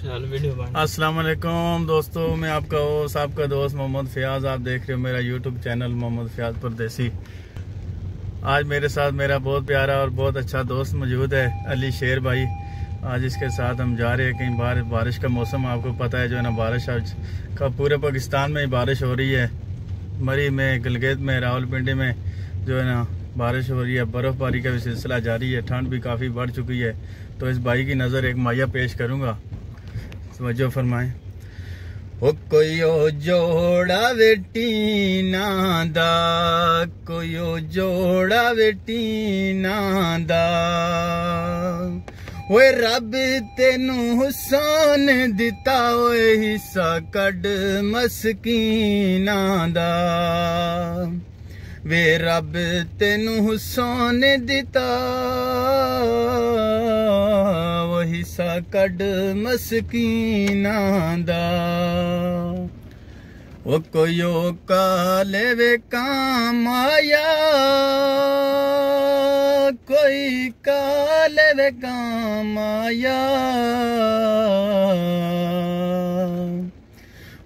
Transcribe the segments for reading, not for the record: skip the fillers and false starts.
अस्सलाम वालेकुम दोस्तों, मैं आपका दोस्त मोहम्मद फयाज। आप देख रहे हो मेरा यूट्यूब चैनल मोहम्मद फयाज परदेसी। आज मेरे साथ मेरा बहुत प्यारा और बहुत अच्छा दोस्त मौजूद है, अली शेर भाई। आज इसके साथ हम जा रहे हैं कहीं बारिश का मौसम आपको पता है जो है ना, बारिश आज का पूरे पाकिस्तान में ही बारिश हो रही है। मरी में, गिलगित में, रावलपिंडी में जो है ना बारिश हो रही है। बर्फ़बारी का भी सिलसिला जारी है, ठंड भी काफ़ी बढ़ चुकी है। तो इस भाई की नज़र एक माया पेश करूँगा, समझो फरमाएं। ओ कोई ओ जोड़ा बेटी नादा, कोई ओ जोड़ा बेटी नादा, ओए रब तेनू हुसन दिता, ओए हिस्सा कड मस्कीना दा। वे रब तेनू हुसन दिता, वो हिस्सा कड मस्कीना दा। ओ कोई ओ काले वे काम आया, कोई काले वे काम आया,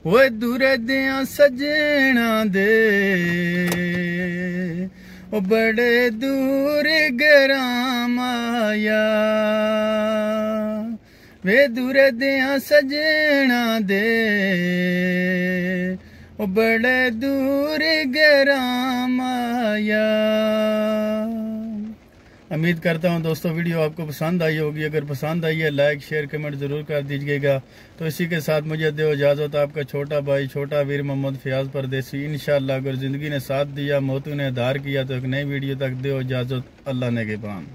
वो दूर दिया सजना दे, ओ बड़े दूर ग्राम आया। वे दूर दिया सजना दे, ओ बड़े दूर ग्राम आया। उम्मीद करता हूँ दोस्तों वीडियो आपको पसंद आई होगी। अगर पसंद आई है लाइक शेयर कमेंट ज़रूर कर दीजिएगा। तो इसी के साथ मुझे दो इजाज़त, आपका छोटा भाई छोटा वीर मोहम्मद फयाज परदेसी। इंशाअल्लाह अगर ज़िंदगी ने साथ दिया, मौतों ने धार किया, तो एक नई वीडियो तक दो इजाज़त। अल्लाह ने के पान।